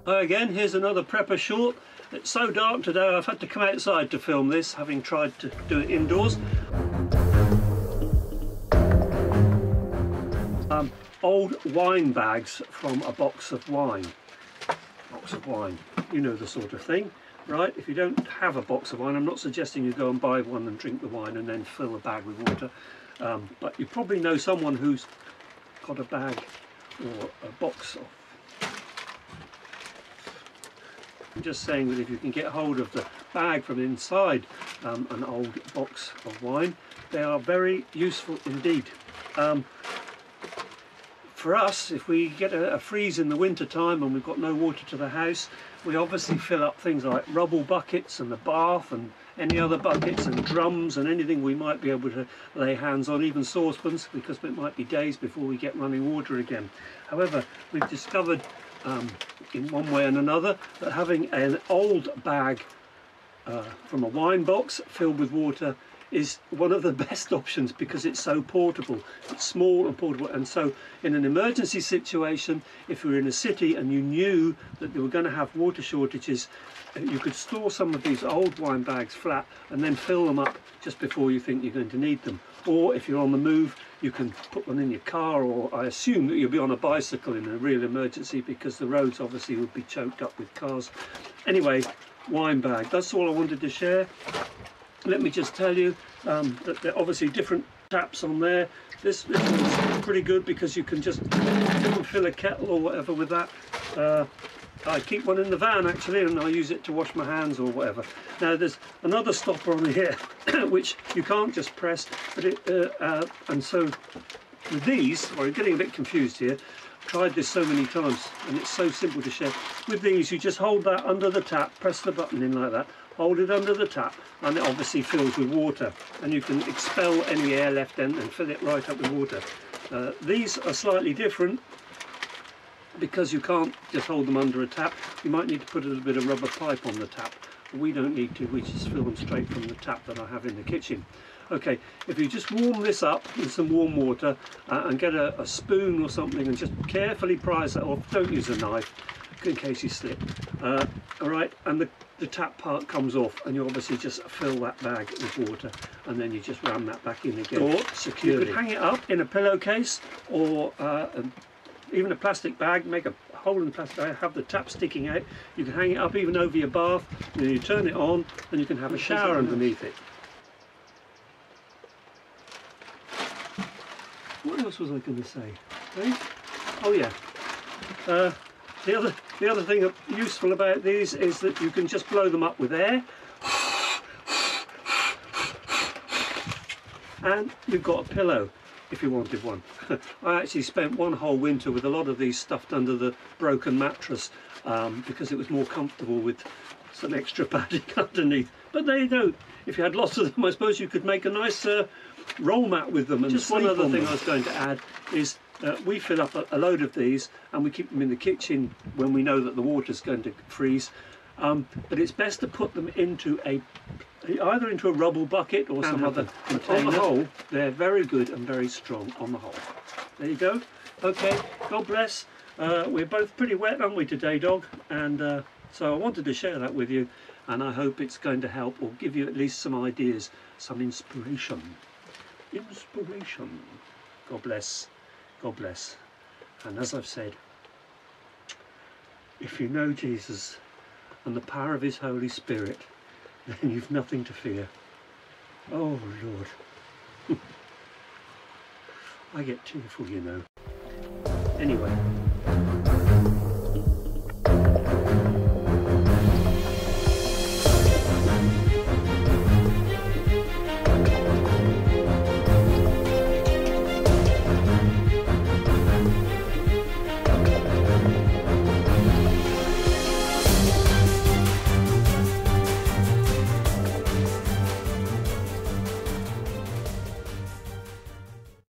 Hi again, here's another prepper short. It's so dark today I've had to come outside to film this, having tried to do it indoors. Old wine bags from a box of wine. You know the sort of thing, right? If you don't have a box of wine, I'm not suggesting you go and buy one and drink the wine and then fill a bag with water, but you probably know someone who's got a bag or a box of. I'm just saying that if you can get hold of the bag from inside an old box of wine, they are very useful indeed. For us, if we get a freeze in the winter time and we've got no water to the house, we obviously fill up things like rubble buckets and the bath and any other buckets and drums and anything we might be able to lay hands on, even saucepans, because it might be days before we get running water again. However, we've discovered in one way and another that having an old bag from a wine box filled with water is one of the best options, because it's so portable. It's small and portable, and so in an emergency situation, if you were in a city and you knew that they were going to have water shortages, you could store some of these old wine bags flat and then fill them up just before you think you're going to need them. Or if you're on the move, you can put them in your car, or I assume that you'll be on a bicycle in a real emergency, because the roads obviously would be choked up with cars. Anyway, wine bag, that's all I wanted to share. Let me just tell you that there are obviously different taps on there. This one's pretty good because you can just fill a kettle or whatever with that. I keep one in the van actually, and I use it to wash my hands or whatever. Now there's another stopper on here which you can't just press, but and so with these, sorry, I'm getting a bit confused here. I've tried this so many times and it's so simple to share. With these, you just hold that under the tap, press the button in like that, hold it under the tap, and it obviously fills with water, and you can expel any air left in and fill it right up with water. These are slightly different because you can't just hold them under a tap. You might need to put a little bit of rubber pipe on the tap. We don't need to, we just fill them straight from the tap that I have in the kitchen. Okay, if you just warm this up with some warm water and get a spoon or something and just carefully prise that off, don't use a knife in case you slip. Alright, and the tap part comes off, and you obviously just fill that bag with water, and then you just ram that back in again. Or securely. You could hang it up in a pillowcase, or even a plastic bag, make a hole in the plastic bag, have the tap sticking out. You can hang it up even over your bath, and then you turn it on, and you can have a shower underneath it. What else was I going to say? Eh? Oh yeah. The other thing useful about these is that you can just blow them up with air, and you've got a pillow if you wanted one. I actually spent one whole winter with a lot of these stuffed under the broken mattress because it was more comfortable with some extra padding underneath. But there you go. If you had lots of them, I suppose you could make a nice roll mat with them. And just one other thing I was going to add is we fill up a load of these and we keep them in the kitchen when we know that the water's going to freeze. But it's best to put them into either into a rubble bucket or some other container. On the whole, they're very good and very strong on the whole. There you go. Okay, God bless. We're both pretty wet, aren't we, today, dog? And so I wanted to share that with you, and I hope it's going to help or give you at least some ideas, some inspiration. Inspiration. God bless. God bless. And as I've said, if you know Jesus and the power of his Holy Spirit, then you've nothing to fear. Oh Lord. I get tearful, you know. Anyway.